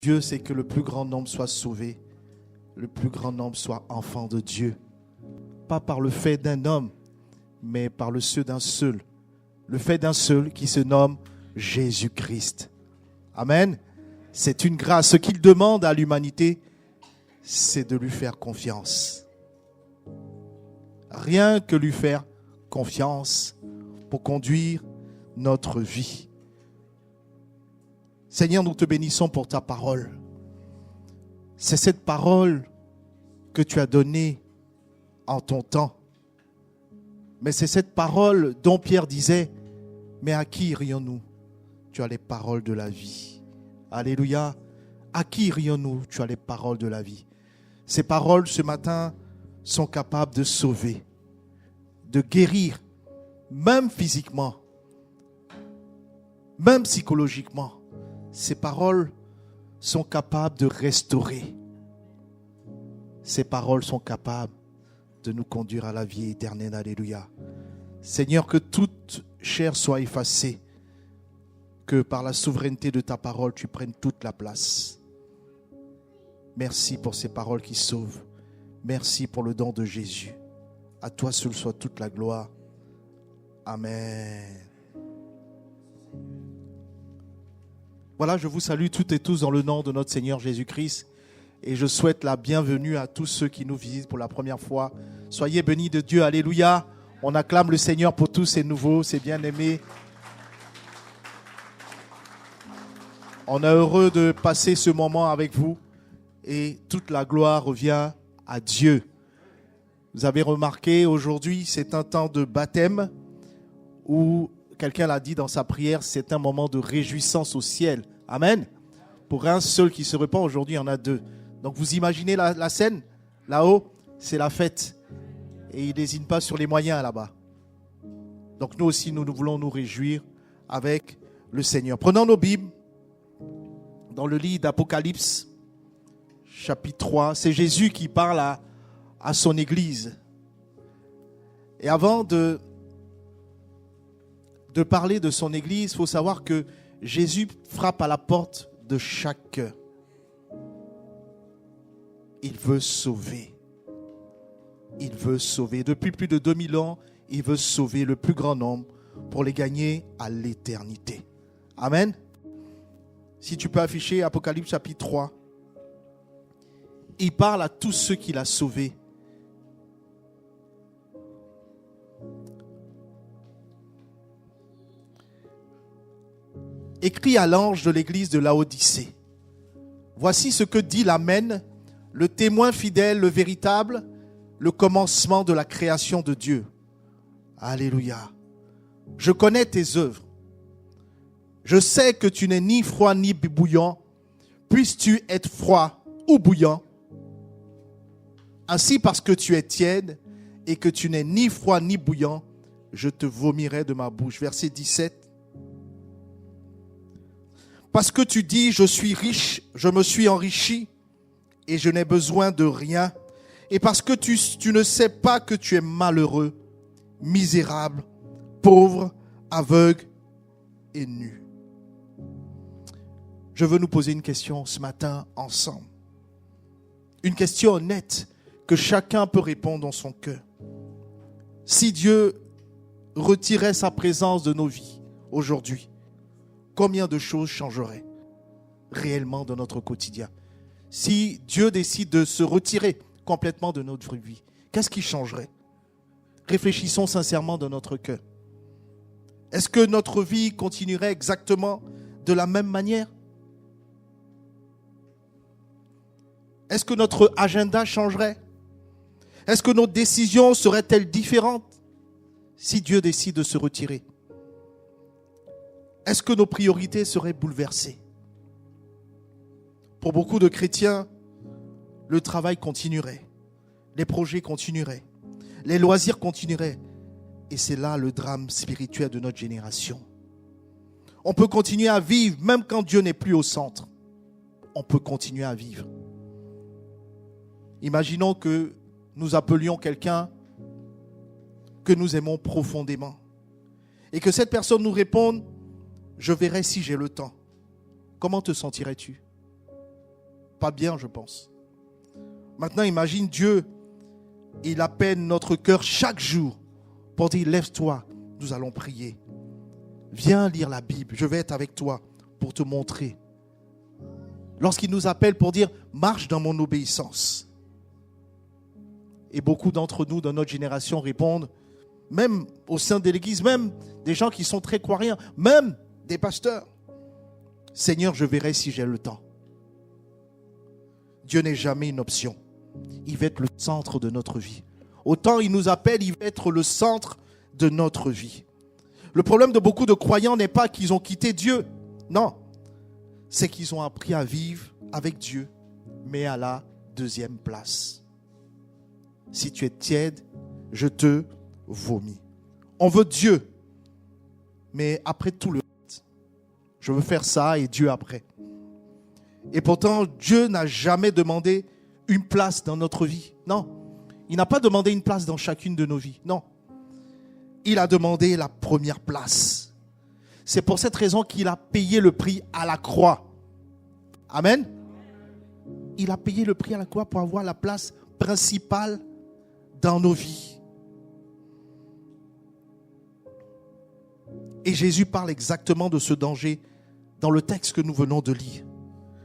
Dieu, c'est que le plus grand nombre soit sauvé, le plus grand nombre soit enfant de Dieu. Pas par le fait d'un homme, mais par le fait d'un seul. Le fait d'un seul qui se nomme Jésus-Christ. Amen. C'est une grâce. Ce qu'il demande à l'humanité, c'est de lui faire confiance. Rien que lui faire confiance pour conduire notre vie. Seigneur, nous te bénissons pour ta parole. C'est cette parole que tu as donnée en ton temps. Mais c'est cette parole dont Pierre disait, mais à qui irions-nous? Tu as les paroles de la vie. Alléluia. À qui irions-nous? Tu as les paroles de la vie. Ces paroles, ce matin, sont capables de sauver, de guérir, même physiquement, même psychologiquement. Ces paroles sont capables de restaurer. Ces paroles sont capables de nous conduire à la vie éternelle. Alléluia. Seigneur, que toute chair soit effacée, que par la souveraineté de ta parole, tu prennes toute la place. Merci pour ces paroles qui sauvent. Merci pour le don de Jésus. À toi seul soit toute la gloire. Amen. Voilà, je vous salue toutes et tous dans le nom de notre Seigneur Jésus-Christ. Et je souhaite la bienvenue à tous ceux qui nous visitent pour la première fois. Soyez bénis de Dieu. Alléluia. On acclame le Seigneur pour tous ces nouveaux, ces bien-aimés. On est heureux de passer ce moment avec vous. Et toute la gloire revient à Dieu. Vous avez remarqué, aujourd'hui, c'est un temps de baptême où quelqu'un l'a dit dans sa prière, c'est un moment de réjouissance au ciel. Amen. Pour un seul qui se repent, aujourd'hui, il y en a deux. Donc vous imaginez la scène, là-haut, c'est la fête. Et il ne désigne pas sur les moyens là-bas. Donc nous aussi, nous voulons nous réjouir avec le Seigneur. Prenons nos Bibles dans le livre d'Apocalypse, chapitre 3. C'est Jésus qui parle à son église. Et avant de parler de son église, il faut savoir que Jésus frappe à la porte de chaque cœur. Il veut sauver. Il veut sauver. Depuis plus de 2000 ans, il veut sauver le plus grand nombre pour les gagner à l'éternité. Amen. Si tu peux afficher Apocalypse chapitre 3. Il parle à tous ceux qu'il a sauvés. Écrit à l'ange de l'église de Laodicée. Voici ce que dit l'Amen, le témoin fidèle, le véritable, le commencement de la création de Dieu. Alléluia. Je connais tes œuvres. Je sais que tu n'es ni froid ni bouillant. Puisses-tu être froid ou bouillant? Ainsi, parce que tu es tiède et que tu n'es ni froid ni bouillant, je te vomirai de ma bouche. Verset 17. Parce que tu dis, je suis riche, je me suis enrichi et je n'ai besoin de rien. Et parce que tu ne sais pas que tu es malheureux, misérable, pauvre, aveugle et nu. Je veux nous poser une question ce matin ensemble. Une question honnête que chacun peut répondre dans son cœur. Si Dieu retirait sa présence de nos vies aujourd'hui, combien de choses changeraient réellement dans notre quotidien? Si Dieu décide de se retirer complètement de notre vie, qu'est-ce qui changerait? Réfléchissons sincèrement dans notre cœur. Est-ce que notre vie continuerait exactement de la même manière? Est-ce que notre agenda changerait? Est-ce que nos décisions seraient-elles différentes si Dieu décide de se retirer? Est-ce que nos priorités seraient bouleversées? Pour beaucoup de chrétiens, le travail continuerait, les projets continueraient, les loisirs continueraient. Et c'est là le drame spirituel de notre génération. On peut continuer à vivre même quand Dieu n'est plus au centre. On peut continuer à vivre. Imaginons que nous appelions quelqu'un que nous aimons profondément et que cette personne nous réponde: je verrai si j'ai le temps. Comment te sentirais-tu? pas bien, je pense. Maintenant, imagine Dieu, il appelle notre cœur chaque jour pour dire, lève-toi, nous allons prier. Viens lire la Bible, je vais être avec toi pour te montrer. Lorsqu'il nous appelle pour dire, marche dans mon obéissance. Et beaucoup d'entre nous, dans notre génération, répondent, même au sein de l'Église, même des gens qui sont très croyants, même des pasteurs. Seigneur, je verrai si j'ai le temps. Dieu n'est jamais une option. Il va être le centre de notre vie. Autant il nous appelle, il va être le centre de notre vie. Le problème de beaucoup de croyants n'est pas qu'ils ont quitté Dieu. Non. C'est qu'ils ont appris à vivre avec Dieu, mais à la deuxième place. Si tu es tiède, je te vomis. On veut Dieu, mais après tout le reste. Je veux faire ça et Dieu après. Et pourtant, Dieu n'a jamais demandé une place dans notre vie. Non. Il n'a pas demandé une place dans chacune de nos vies. Non. Il a demandé la première place. C'est pour cette raison qu'il a payé le prix à la croix. Amen. Il a payé le prix à la croix pour avoir la place principale dans nos vies. Et Jésus parle exactement de ce danger dans le texte que nous venons de lire.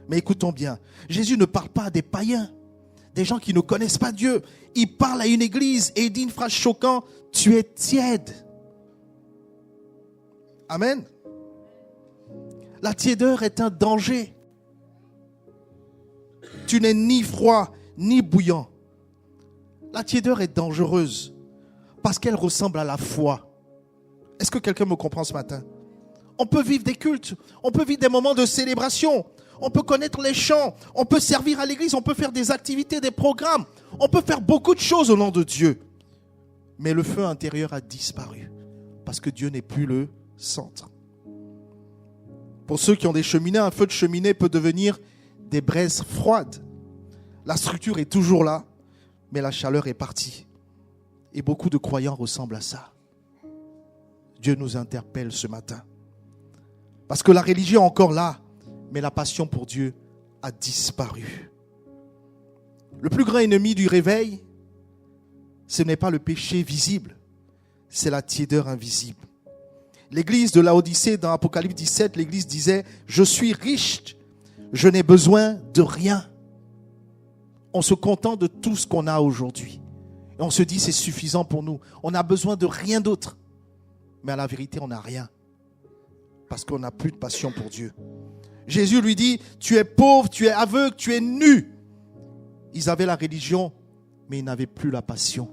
Mais écoutons bien, Jésus ne parle pas à des païens, des gens qui ne connaissent pas Dieu. Il parle à une église et il dit une phrase choquante, tu es tiède. Amen. La tiédeur est un danger. Tu n'es ni froid ni bouillant. La tiédeur est dangereuse parce qu'elle ressemble à la foi. Est-ce que quelqu'un me comprend ce matin? On peut vivre des cultes, on peut vivre des moments de célébration, on peut connaître les chants, on peut servir à l'église, on peut faire des activités, des programmes, on peut faire beaucoup de choses au nom de Dieu. Mais le feu intérieur a disparu parce que Dieu n'est plus le centre. Pour ceux qui ont des cheminées, un feu de cheminée peut devenir des braises froides. La structure est toujours là, mais la chaleur est partie. Et beaucoup de croyants ressemblent à ça. Dieu nous interpelle ce matin. Parce que la religion est encore là, mais la passion pour Dieu a disparu. Le plus grand ennemi du réveil, ce n'est pas le péché visible, c'est la tiédeur invisible. L'église de Laodicée, dans Apocalypse 17, l'église disait « Je suis riche, je n'ai besoin de rien. » On se contente de tout ce qu'on a aujourd'hui. Et on se dit c'est suffisant pour nous. On n'a besoin de rien d'autre. Mais à la vérité, on n'a rien. Parce qu'on n'a plus de passion pour Dieu. Jésus lui dit, tu es pauvre, tu es aveugle, tu es nu. Ils avaient la religion, mais ils n'avaient plus la passion.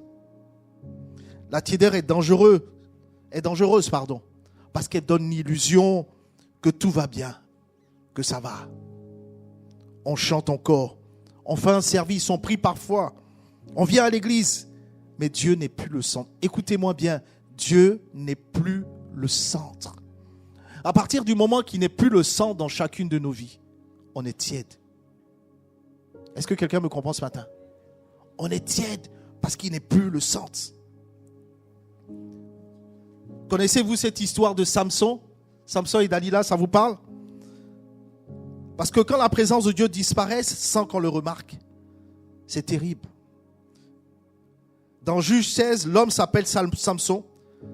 La tiédeur est dangereuse, parce qu'elle donne l'illusion que tout va bien, que ça va. On chante encore, on fait un service, on prie parfois, on vient à l'église, mais Dieu n'est plus le centre. Écoutez-moi bien, Dieu n'est plus le centre. À partir du moment qu'il n'est plus le centre dans chacune de nos vies, on est tiède. Est-ce que quelqu'un me comprend ce matin? On est tiède parce qu'il n'est plus le centre. Connaissez-vous cette histoire de Samson? Samson et Dalila, ça vous parle? Parce que quand la présence de Dieu disparaît sans qu'on le remarque, c'est terrible. Dans Juge 16, l'homme s'appelle Samson.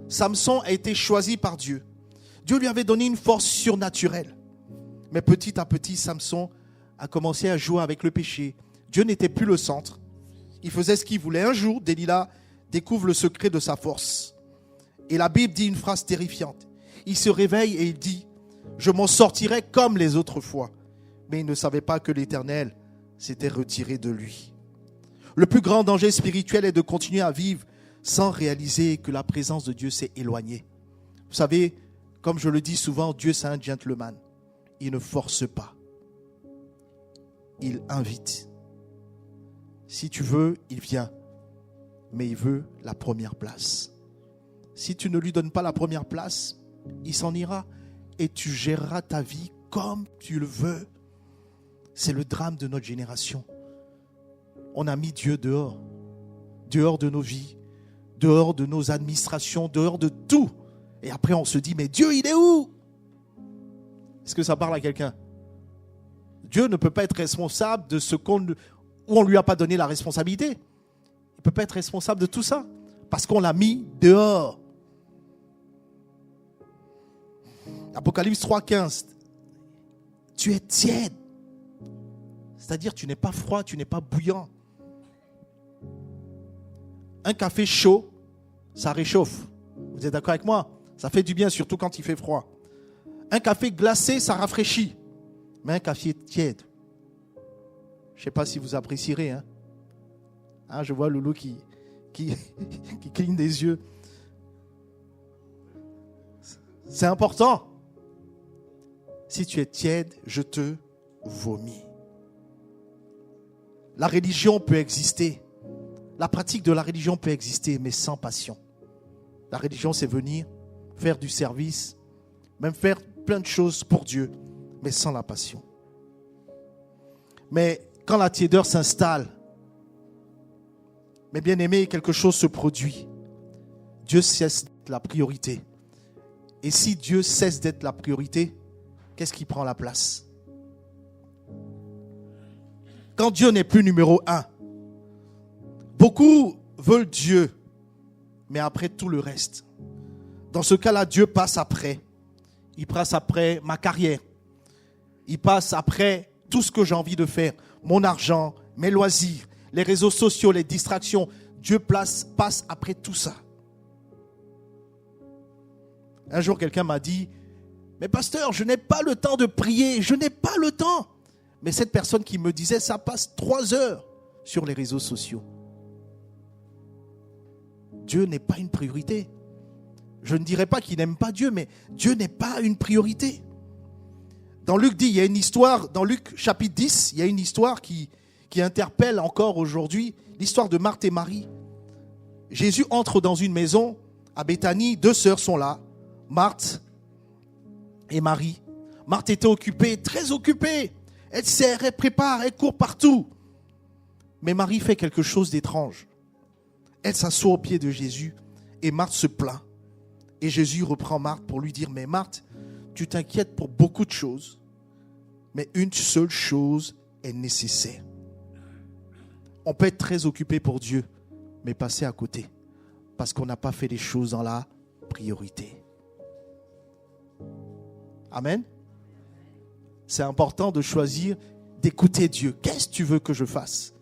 Samson a été choisi par Dieu. Dieu lui avait donné une force surnaturelle. Mais petit à petit, Samson a commencé à jouer avec le péché. Dieu n'était plus le centre. Il faisait ce qu'il voulait. Un jour, Dalila découvre le secret de sa force. Et la Bible dit une phrase terrifiante. Il se réveille et il dit, je m'en sortirai comme les autres fois. Mais il ne savait pas que l'Éternel s'était retiré de lui. Le plus grand danger spirituel est de continuer à vivre sans réaliser que la présence de Dieu s'est éloignée. Vous savez, comme je le dis souvent, Dieu c'est un gentleman. Il ne force pas. Il invite. Si tu veux, il vient. Mais il veut la première place. Si tu ne lui donnes pas la première place, il s'en ira et tu géreras ta vie comme tu le veux. C'est le drame de notre génération. On a mis Dieu dehors. Dehors de nos vies, dehors de nos administrations, dehors de tout. Et après on se dit, mais Dieu il est où? Est-ce que ça parle à quelqu'un? Dieu ne peut pas être responsable de ce où on ne lui a pas donné la responsabilité. Il ne peut pas être responsable de tout ça parce qu'on l'a mis dehors. Apocalypse 3,15. Tu es tiède. C'est-à-dire tu n'es pas froid, tu n'es pas bouillant. Un café chaud, ça réchauffe. Vous êtes d'accord avec moi? Ça fait du bien, surtout quand il fait froid. Un café glacé, ça rafraîchit. Mais un café tiède, je ne sais pas si vous apprécierez. Je vois Loulou qui cligne des yeux. C'est important. Si tu es tiède, je te vomis. La religion peut exister. La pratique de la religion peut exister, mais sans passion. La religion, c'est venir, faire du service, même faire plein de choses pour Dieu, mais sans la passion. Mais quand la tiédeur s'installe, mes bien-aimés, quelque chose se produit. Dieu cesse d'être la priorité. Et si Dieu cesse d'être la priorité, qu'est-ce qui prend la place? Quand Dieu n'est plus numéro 1, beaucoup veulent Dieu, mais après tout le reste. Dans ce cas-là, Dieu passe après. Il passe après ma carrière. Il passe après tout ce que j'ai envie de faire. Mon argent, mes loisirs, les réseaux sociaux, les distractions. Dieu passe après tout ça. Un jour, quelqu'un m'a dit, mais pasteur, je n'ai pas le temps de prier. Je n'ai pas le temps. Mais cette personne qui me disait, ça passe 3 heures sur les réseaux sociaux. Dieu n'est pas une priorité. Je ne dirais pas qu'il n'aime pas Dieu, mais Dieu n'est pas une priorité. Dans Luc 10, il y a une histoire, dans Luc chapitre 10, il y a une histoire qui interpelle encore aujourd'hui, l'histoire de Marthe et Marie. Jésus entre dans une maison à Béthanie, 2 sœurs sont là, Marthe et Marie. Marthe était occupée, très occupée. Elle sert, elle prépare, elle court partout. Mais Marie fait quelque chose d'étrange. Elle s'assoit aux pieds de Jésus et Marthe se plaint. Et Jésus reprend Marthe pour lui dire, mais Marthe, tu t'inquiètes pour beaucoup de choses, mais une seule chose est nécessaire. On peut être très occupé pour Dieu, mais passer à côté, parce qu'on n'a pas fait les choses dans la priorité. Amen. C'est important de choisir d'écouter Dieu. Qu'est-ce que tu veux que je fasse?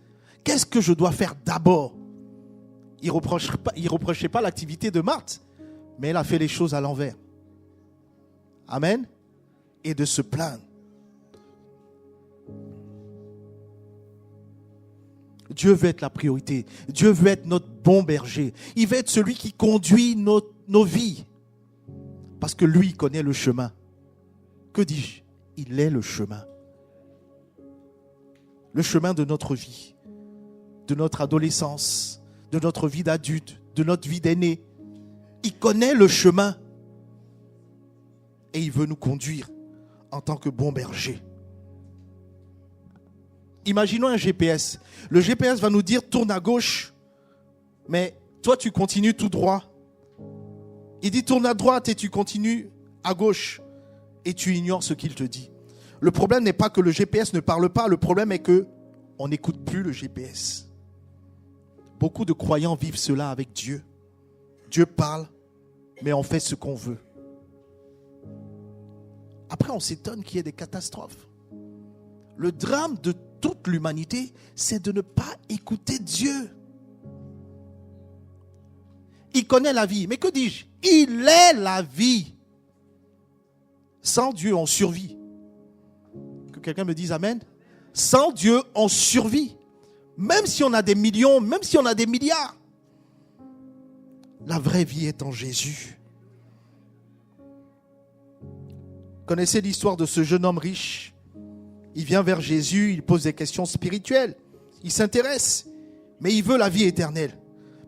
Qu'est-ce que je dois faire d'abord? Il ne reprochait pas l'activité de Marthe, mais elle a fait les choses à l'envers. Amen. Et de se plaindre. Dieu veut être la priorité. Dieu veut être notre bon berger. Il veut être celui qui conduit nos vies. Parce que lui connaît le chemin. Que dis-je? Il est le chemin. Le chemin de notre vie, de notre adolescence, de notre vie d'adulte, de notre vie d'aîné. Il connaît le chemin. Et il veut nous conduire en tant que bon berger. Imaginons un GPS. Le GPS va nous dire tourne à gauche, mais toi tu continues tout droit. Il dit tourne à droite et tu continues à gauche et tu ignores ce qu'il te dit. Le problème n'est pas que le GPS ne parle pas, le problème est que on n'écoute plus le GPS. Beaucoup de croyants vivent cela avec Dieu. Dieu parle, mais on fait ce qu'on veut. Après, on s'étonne qu'il y ait des catastrophes. Le drame de toute l'humanité, c'est de ne pas écouter Dieu. Il connaît la vie. Mais que dis-je? Il est la vie. Sans Dieu, on survit. Que quelqu'un me dise Amen. Sans Dieu, on survit. Même si on a des millions, même si on a des milliards. La vraie vie est en Jésus. Connaissez l'histoire de ce jeune homme riche? Il vient vers Jésus, il pose des questions spirituelles. Il s'intéresse, mais il veut la vie éternelle.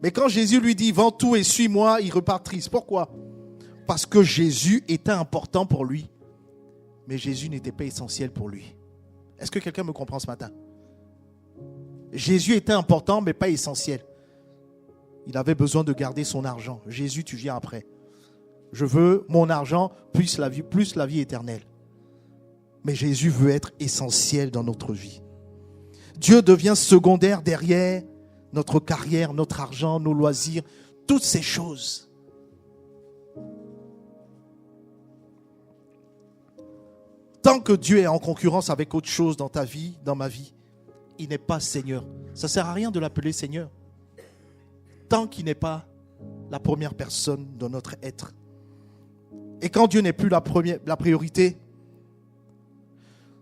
Mais quand Jésus lui dit « Vends tout et suis-moi », il repart triste. Pourquoi? Parce que Jésus était important pour lui. Mais Jésus n'était pas essentiel pour lui. Est-ce que quelqu'un me comprend ce matin? Jésus était important, mais pas essentiel. Il avait besoin de garder son argent. Jésus, tu viens après. Je veux mon argent plus la vie éternelle. Mais Jésus veut être essentiel dans notre vie. Dieu devient secondaire derrière notre carrière, notre argent, nos loisirs, toutes ces choses. Tant que Dieu est en concurrence avec autre chose dans ta vie, dans ma vie, il n'est pas Seigneur. Ça ne sert à rien de l'appeler Seigneur. Tant qu'il n'est pas la première personne de notre être. Et quand Dieu n'est plus la priorité,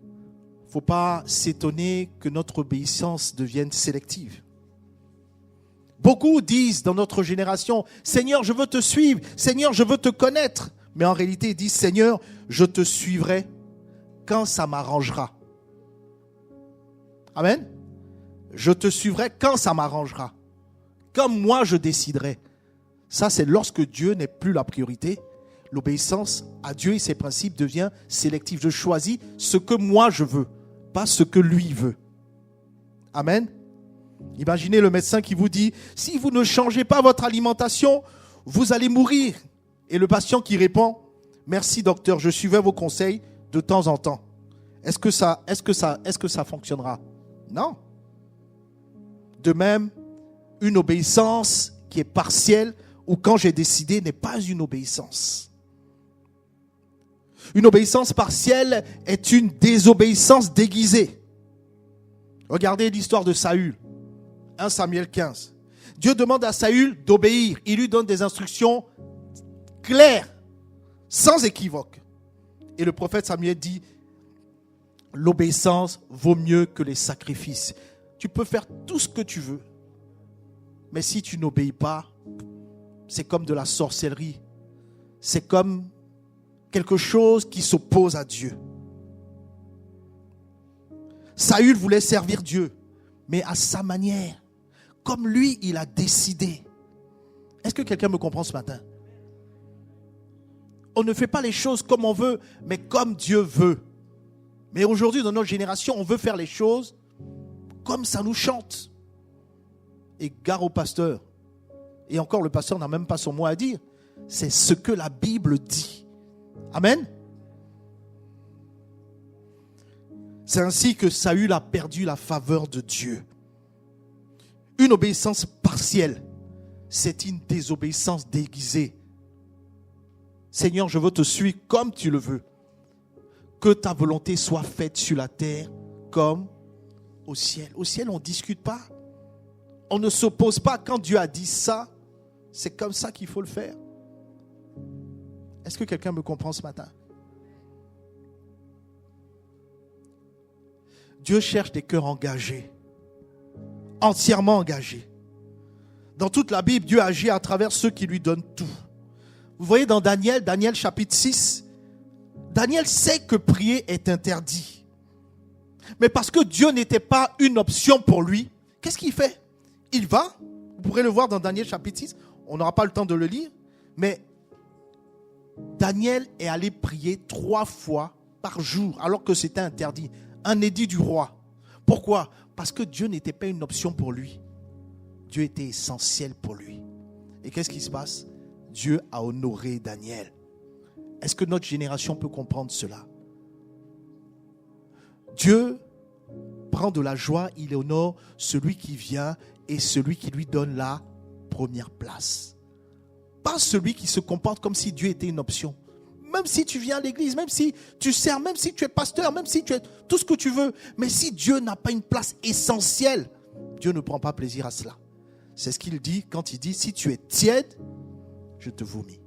il ne faut pas s'étonner que notre obéissance devienne sélective. Beaucoup disent dans notre génération, Seigneur, je veux te suivre, Seigneur, je veux te connaître. Mais en réalité, ils disent, Seigneur, je te suivrai quand ça m'arrangera. Amen. Je te suivrai quand ça m'arrangera. Comme moi je déciderai. Ça, c'est lorsque Dieu n'est plus la priorité. L'obéissance à Dieu et ses principes devient sélective. Je choisis ce que moi je veux, pas ce que lui veut. Amen. Imaginez le médecin qui vous dit, si vous ne changez pas votre alimentation, vous allez mourir. Et le patient qui répond, merci docteur, je suivais vos conseils de temps en temps. Est-ce que ça fonctionnera? Non. De même, une obéissance qui est partielle ou quand j'ai décidé n'est pas une obéissance. Une obéissance partielle est une désobéissance déguisée. Regardez l'histoire de Saül. 1 Samuel 15. Dieu demande à Saül d'obéir. Il lui donne des instructions claires, sans équivoque. Et le prophète Samuel dit, l'obéissance vaut mieux que les sacrifices. Tu peux faire tout ce que tu veux. Mais si tu n'obéis pas, c'est comme de la sorcellerie. C'est comme quelque chose qui s'oppose à Dieu. Saül voulait servir Dieu, mais à sa manière. Comme lui, il a décidé. Est-ce que quelqu'un me comprend ce matin? On ne fait pas les choses comme on veut, mais comme Dieu veut. Mais aujourd'hui, dans notre génération, on veut faire les choses comme ça nous chante. Et gare au pasteur. Et encore, le pasteur n'a même pas son mot à dire. C'est ce que la Bible dit. Amen. C'est ainsi que Saül a perdu la faveur de Dieu. Une obéissance partielle, c'est une désobéissance déguisée. Seigneur, je veux te suivre comme tu le veux. Que ta volonté soit faite sur la terre comme au ciel. Au ciel, on ne discute pas. On ne s'oppose pas. Quand Dieu a dit ça, c'est comme ça qu'il faut le faire. Est-ce que quelqu'un me comprend ce matin? Dieu cherche des cœurs engagés, entièrement engagés. Dans toute la Bible, Dieu agit à travers ceux qui lui donnent tout. Vous voyez dans Daniel chapitre 6, Daniel sait que prier est interdit. Mais parce que Dieu n'était pas une option pour lui, qu'est-ce qu'il fait? Il va, vous pourrez le voir dans Daniel chapitre 6, on n'aura pas le temps de le lire, mais Daniel est allé prier 3 fois par jour, alors que c'était interdit. Un édit du roi. Pourquoi? Parce que Dieu n'était pas une option pour lui. Dieu était essentiel pour lui. Et qu'est-ce qui se passe? Dieu a honoré Daniel. Est-ce que notre génération peut comprendre cela? Dieu prend de la joie, il honore celui qui vient et celui qui lui donne la première place. Pas celui qui se comporte comme si Dieu était une option. Même si tu viens à l'église, même si tu sers, même si tu es pasteur, même si tu es tout ce que tu veux. Mais si Dieu n'a pas une place essentielle, Dieu ne prend pas plaisir à cela. C'est ce qu'il dit quand il dit, si tu es tiède, je te vomis.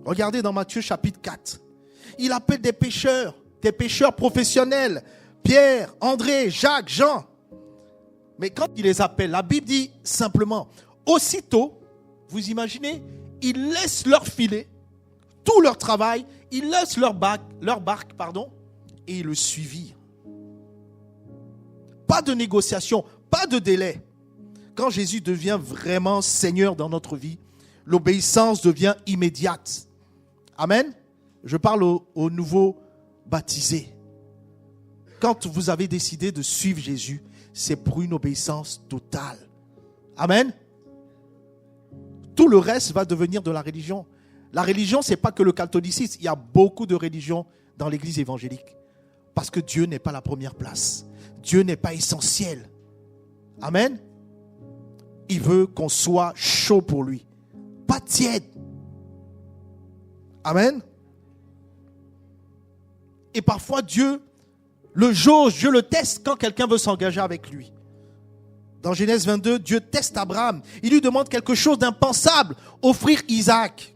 Regardez dans Matthieu chapitre 4. Il appelle des pécheurs professionnels. Pierre, André, Jacques, Jean. Mais quand il les appelle, la Bible dit simplement, aussitôt, vous imaginez, ils laissent leur filet, tout leur travail, ils laissent leur barque, et ils le suivirent. Pas de négociation, pas de délai. Quand Jésus devient vraiment Seigneur dans notre vie, l'obéissance devient immédiate. Amen. Je parle aux nouveaux baptisés. Quand vous avez décidé de suivre Jésus, c'est pour une obéissance totale. Amen. Tout le reste va devenir de la religion. La religion, ce n'est pas que le catholicisme. Il y a beaucoup de religions dans l'église évangélique. Parce que Dieu n'est pas la première place. Dieu n'est pas essentiel. Amen. Il veut qu'on soit chaud pour lui. Pas tiède. Amen. Et parfois Dieu le jauge, Dieu le teste quand quelqu'un veut s'engager avec lui. Dans Genèse 22, Dieu teste Abraham. Il lui demande quelque chose d'impensable, offrir Isaac.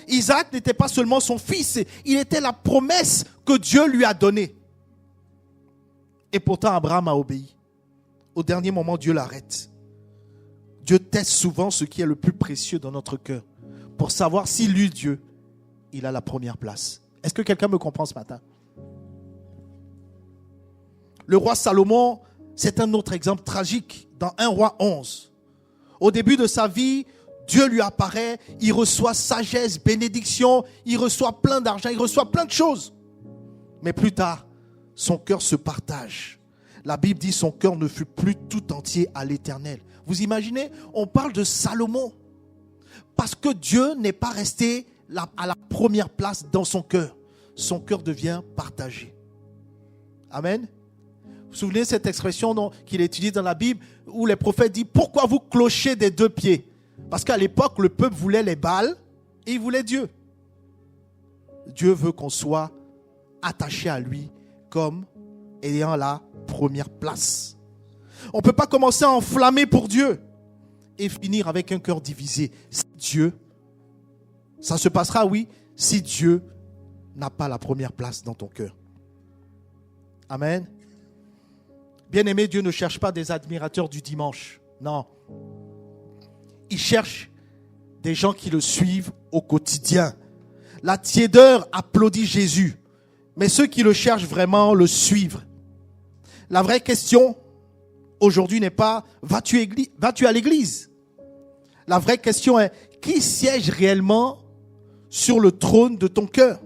Isaac n'était pas seulement son fils, il était la promesse que Dieu lui a donnée. Et pourtant Abraham a obéi. Au dernier moment, Dieu l'arrête. Dieu teste souvent ce qui est le plus précieux dans notre cœur pour savoir si lui, Dieu, il a la première place. Est-ce que quelqu'un me comprend ce matin? Le roi Salomon, c'est un autre exemple tragique dans 1 Roi 11. Au début de sa vie, Dieu lui apparaît, il reçoit sagesse, bénédiction, il reçoit plein d'argent, il reçoit plein de choses. Mais plus tard, son cœur se partage. La Bible dit son cœur ne fut plus tout entier à l'Éternel. Vous imaginez, on parle de Salomon parce que Dieu n'est pas resté à la première place dans son cœur. Son cœur devient partagé. Amen. Vous vous souvenez de cette expression qu'il étudie dans la Bible où les prophètes disent « Pourquoi vous clochez des deux pieds ?» Parce qu'à l'époque, le peuple voulait les Baals et il voulait Dieu. Dieu veut qu'on soit attaché à lui comme ayant la première place. On ne peut pas commencer à enflammer pour Dieu et finir avec un cœur divisé. Si Dieu, ça se passera, oui, si Dieu n'a pas la première place dans ton cœur. Amen. Bien-aimé, Dieu ne cherche pas des admirateurs du dimanche. Non. Il cherche des gens qui le suivent au quotidien. La tiédeur applaudit Jésus, mais ceux qui le cherchent vraiment le suivent. La vraie question aujourd'hui n'est pas vas-tu à l'église? La vraie question est qui siège réellement sur le trône de ton cœur?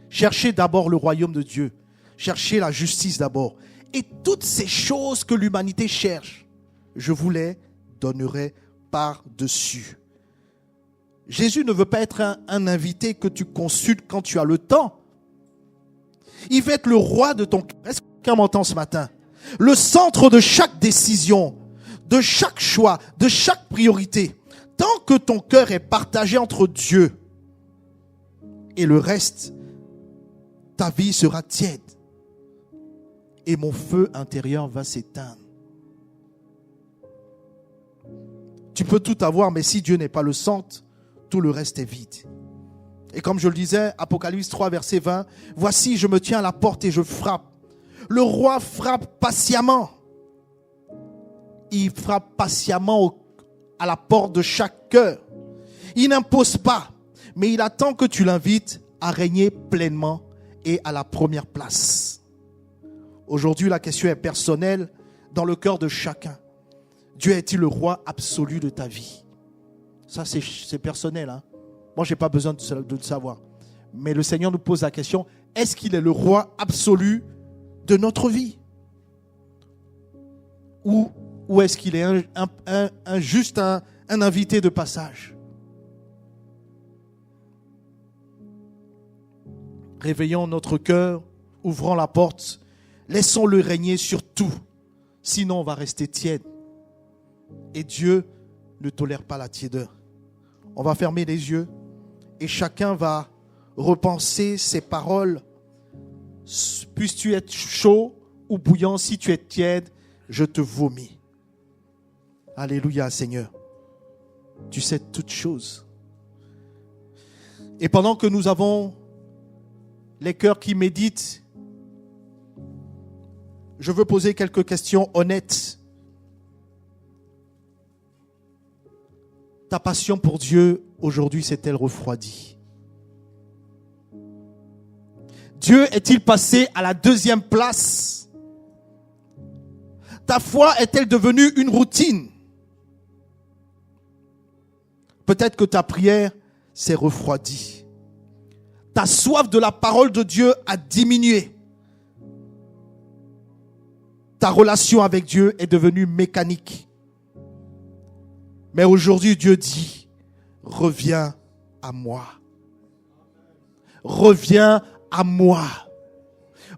Cherchez d'abord le royaume de Dieu. Cherchez la justice d'abord. Et toutes ces choses que l'humanité cherche, je vous les donnerai par-dessus. Jésus ne veut pas être un invité que tu consultes quand tu as le temps. Il veut être le roi de ton cœur. Est-ce que quelqu'un m'entend ce matin? Le centre de chaque décision, de chaque choix, de chaque priorité. Tant que ton cœur est partagé entre Dieu et le reste, ta vie sera tiède. Et mon feu intérieur va s'éteindre. Tu peux tout avoir, mais si Dieu n'est pas le centre, tout le reste est vide. Et comme je le disais, Apocalypse 3, verset 20, « Voici, je me tiens à la porte et je frappe. » Le roi frappe patiemment. Il frappe patiemment à la porte de chaque cœur. Il n'impose pas, mais il attend que tu l'invites à régner pleinement et à la première place. Aujourd'hui, la question est personnelle dans le cœur de chacun. Dieu est-il le roi absolu de ta vie? Ça, c'est personnel. Hein? Moi, je n'ai pas besoin de le savoir. Mais le Seigneur nous pose la question, est-ce qu'il est le roi absolu de notre vie? Ou est-ce qu'il est juste un invité de passage? Réveillons notre cœur, ouvrons la porte. Laissons-le régner sur tout. Sinon, on va rester tiède. Et Dieu ne tolère pas la tiédeur. On va fermer les yeux et chacun va repenser ses paroles. Puisses-tu être chaud ou bouillant, si tu es tiède, je te vomis. Alléluia, Seigneur. Tu sais toutes choses. Et pendant que nous avons les cœurs qui méditent, je veux poser quelques questions honnêtes. Ta passion pour Dieu, aujourd'hui, s'est-elle refroidie? Dieu est-il passé à la deuxième place? Ta foi est-elle devenue une routine? Peut-être que ta prière s'est refroidie. Ta soif de la parole de Dieu a diminué. Ta relation avec Dieu est devenue mécanique. Mais aujourd'hui, Dieu dit, reviens à moi. Reviens à moi.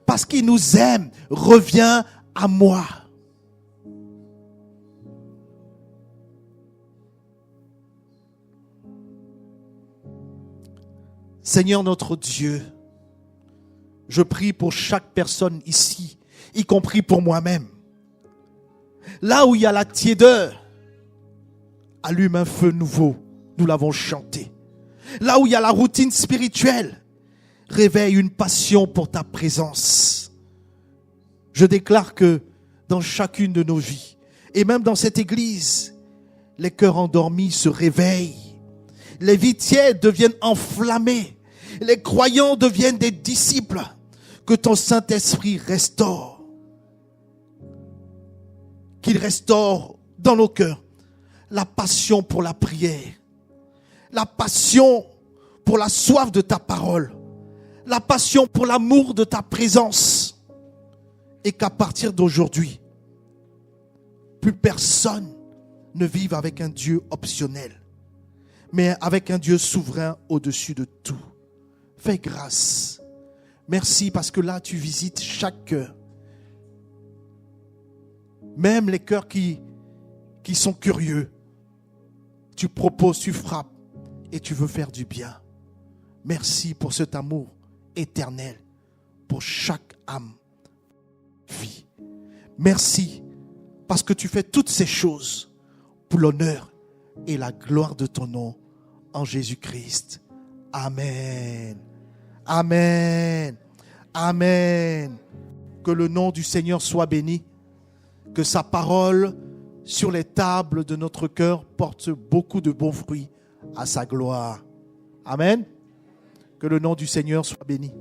Parce qu'il nous aime, reviens à moi. Seigneur notre Dieu, je prie pour chaque personne ici, y compris pour moi-même. Là où il y a la tiédeur, allume un feu nouveau, nous l'avons chanté. Là où il y a la routine spirituelle, réveille une passion pour ta présence. Je déclare que dans chacune de nos vies, et même dans cette église, les cœurs endormis se réveillent. Les vies tièdes deviennent enflammées. Les croyants deviennent des disciples. Que ton Saint-Esprit restaure. Qu'il restaure dans nos cœurs la passion pour la prière. La passion pour la soif de ta parole. La passion pour l'amour de ta présence. Et qu'à partir d'aujourd'hui, plus personne ne vive avec un Dieu optionnel, mais avec un Dieu souverain au-dessus de tout. Fais grâce. Merci parce que là, tu visites chaque cœur. Même les cœurs qui sont curieux. Tu proposes, tu frappes et tu veux faire du bien. Merci pour cet amour éternel pour chaque âme, vie. Merci parce que tu fais toutes ces choses pour l'honneur et la gloire de ton nom en Jésus-Christ. Amen. Amen. Amen. Que le nom du Seigneur soit béni. Que sa parole sur les tables de notre cœur porte beaucoup de bons fruits à sa gloire. Amen. Que le nom du Seigneur soit béni.